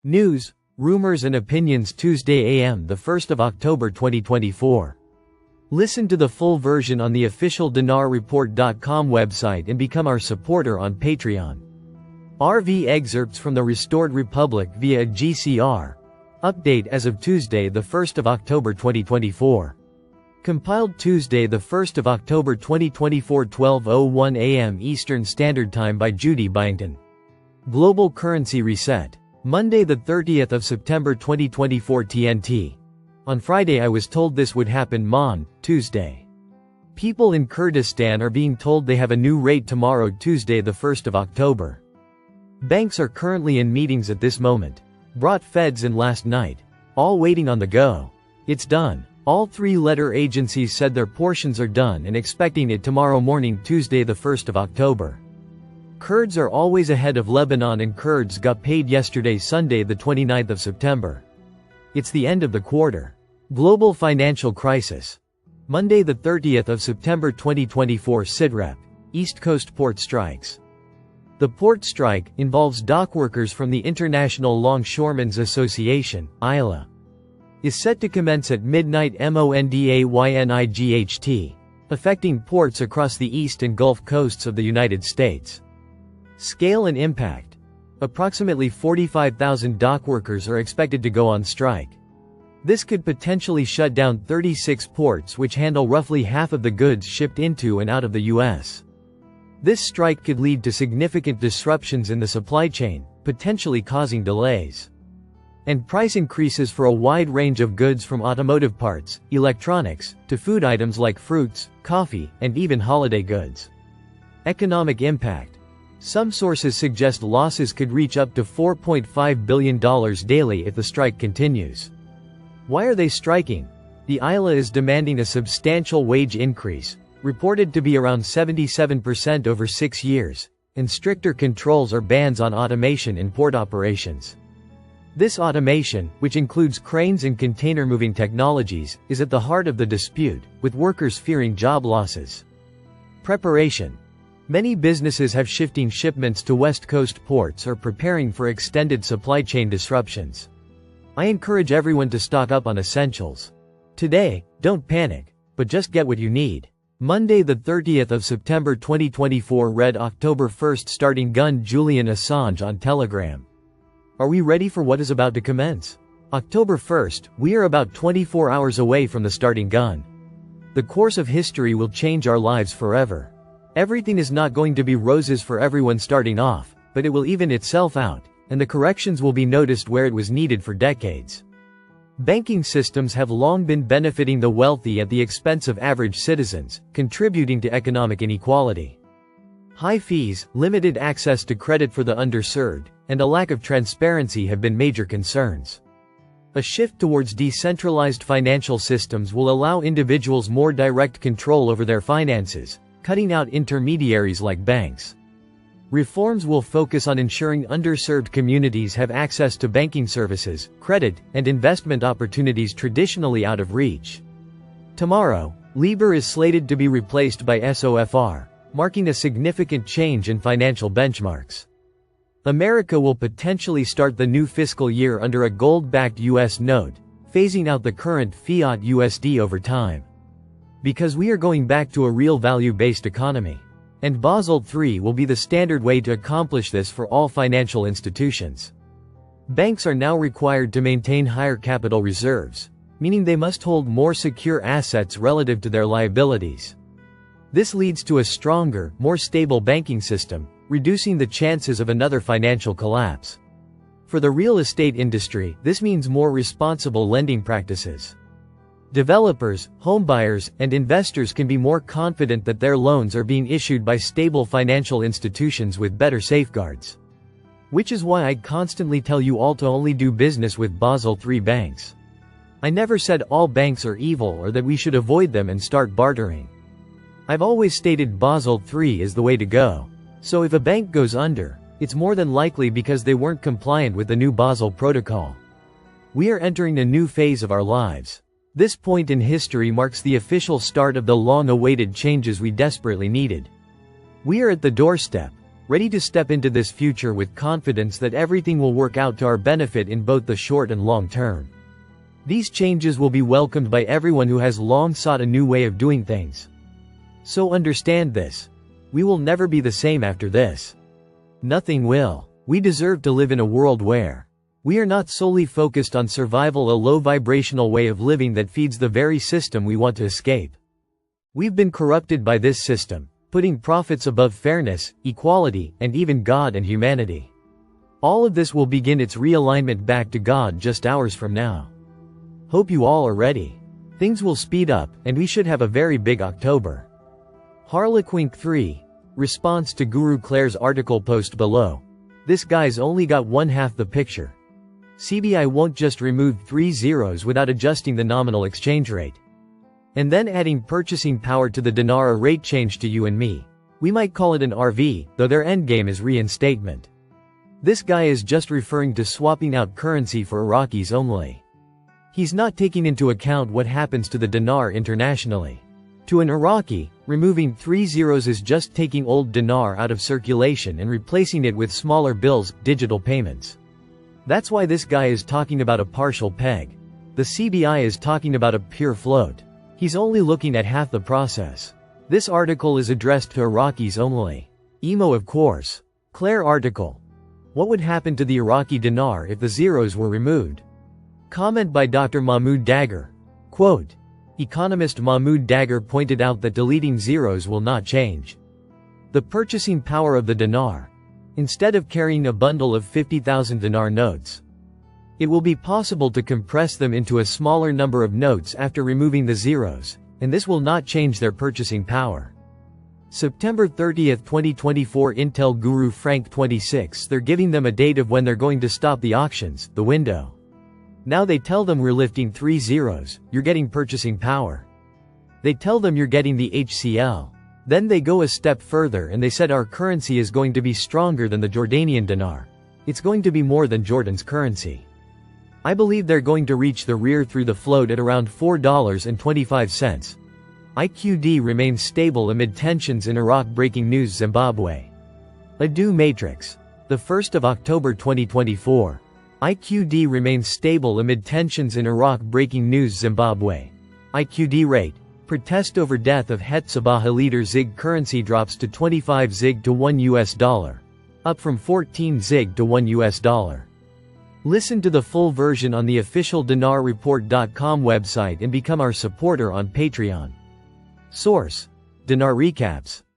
News, rumors and opinions Tuesday AM the 1st of October 2024. Listen to the full version on the official dinarreport.com website and become our supporter on Patreon. RV excerpts from the Restored Republic via a GCR. Update as of Tuesday the 1st of October 2024. Compiled Tuesday the 1st of October 2024 12:01 AM Eastern Standard Time by Judy Byington. Global Currency Reset. Monday the 30th of September 2024 TNT. On Friday I was told this would happen Tuesday. People in Kurdistan are being told they have a new rate tomorrow Tuesday the 1st of October. Banks are currently in meetings at this moment. Brought feds in last night. All waiting on the go. It's done. All three-letter agencies said their portions are done and expecting it tomorrow morning Tuesday the 1st of October. Kurds are always ahead of Lebanon and Kurds got paid yesterday Sunday the 29th of September. It's the end of the quarter. Global financial crisis. Monday the 30th of September 2024 SITREP. East Coast port strikes. The port strike involves dockworkers from the International Longshoremen's Association, ILA. Is set to commence at midnight MONDAYNIGHT, affecting ports across the east and Gulf coasts of the United States. Scale and impact. Approximately 45,000 dockworkers are expected to go on strike. This could potentially shut down 36 ports which handle roughly half of the goods shipped into and out of the U.S. This strike could lead to significant disruptions in the supply chain, potentially causing delays and price increases for a wide range of goods from automotive parts, electronics, to food items like fruits, coffee, and even holiday goods. Economic impact. Some sources suggest losses could reach up to $4.5 billion daily if the strike continues. Why are they striking? The ILA is demanding a substantial wage increase, reported to be around 77% over 6 years, and stricter controls or bans on automation in port operations. This automation, which includes cranes and container moving technologies, is at the heart of the dispute, with workers fearing job losses. Preparation. Many businesses have shifting shipments to West Coast ports or preparing for extended supply chain disruptions. I encourage everyone to stock up on essentials. Today, don't panic, but just get what you need. Monday the 30th of September 2024 read October 1st starting gun Julian Assange on Telegram. Are we ready for what is about to commence? October 1st, we are about 24 hours away from the starting gun. The course of history will change our lives forever. Everything is not going to be roses for everyone starting off, but it will even itself out, and the corrections will be noticed where it was needed for decades. Banking systems have long been benefiting the wealthy at the expense of average citizens, contributing to economic inequality. High fees, limited access to credit for the underserved, and a lack of transparency have been major concerns. A shift towards decentralized financial systems will allow individuals more direct control over their finances, cutting out intermediaries like banks. Reforms will focus on ensuring underserved communities have access to banking services, credit, and investment opportunities traditionally out of reach. Tomorrow, LIBOR is slated to be replaced by SOFR, marking a significant change in financial benchmarks. America will potentially start the new fiscal year under a gold-backed U.S. note, phasing out the current fiat USD over time. Because we are going back to a real value-based economy. And Basel III will be the standard way to accomplish this for all financial institutions. Banks are now required to maintain higher capital reserves, meaning they must hold more secure assets relative to their liabilities. This leads to a stronger, more stable banking system, reducing the chances of another financial collapse. For the real estate industry, this means more responsible lending practices. Developers, homebuyers, and investors can be more confident that their loans are being issued by stable financial institutions with better safeguards. Which is why I constantly tell you all to only do business with Basel III banks. I never said all banks are evil or that we should avoid them and start bartering. I've always stated Basel III is the way to go. So if a bank goes under, it's more than likely because they weren't compliant with the new Basel Protocol. We are entering a new phase of our lives. This point in history marks the official start of the long-awaited changes we desperately needed. We are at the doorstep. ready to step into this future with confidence that everything will work out to our benefit in both the short and long term. These changes will be welcomed by everyone who has long sought a new way of doing things. So understand this. We will never be the same after this. Nothing will. We deserve to live in a world where we are not solely focused on survival, a low vibrational way of living that feeds the very system we want to escape. We've been corrupted by this system, putting profits above fairness, equality, and even God and humanity. All of this will begin its realignment back to God just hours from now. Hope you all are ready. Things will speed up, and we should have a very big October. Harlequink 3. Response to Guru Claire's article post below. This guy's only got one half the picture. CBI won't just remove 3 zeros without adjusting the nominal exchange rate. And then adding purchasing power to the dinar, a rate change to you and me. We might call it an RV, though their endgame is reinstatement. This guy is just referring to swapping out currency for Iraqis only. He's not taking into account what happens to the dinar internationally. To an Iraqi, removing 3 zeros is just taking old dinar out of circulation and replacing it with smaller bills, digital payments. That's why this guy is talking about a partial peg. The CBI is talking about a pure float. He's only looking at half the process. This article is addressed to Iraqis only. Emo, of course. Claire article. What would happen to the Iraqi dinar if the zeros were removed? Comment by Dr. Mahmoud Dagger. Quote, economist Mahmoud Dagger pointed out that deleting zeros will not change the purchasing power of the dinar. Instead of carrying a bundle of 50,000 dinar notes, it will be possible to compress them into a smaller number of notes after removing the zeros, and this will not change their purchasing power. September 30, 2024. Intel Guru Frank 26. They're giving them a date of when they're going to stop the auctions, the window. Now they tell them we're lifting 3 zeros, you're getting purchasing power. They tell them you're getting the HCL. Then they go a step further and they said our currency is going to be stronger than the Jordanian dinar. It's going to be more than Jordan's currency. I believe they're going to reach the rear through the float at around $4.25. IQD remains stable amid tensions in Iraq. Breaking news. Zimbabwe. Adieu Matrix. The 1st of October 2024. IQD remains stable amid tensions in Iraq. Breaking news. Zimbabwe. IQD rate. Protest over death of Het Sabaha leader. ZiG currency drops to 25 ZiG to $1 US, up from 14 ZiG to $1 US. Listen to the full version on the official dinarreport.com website and become our supporter on Patreon. Source: Dinar Recaps.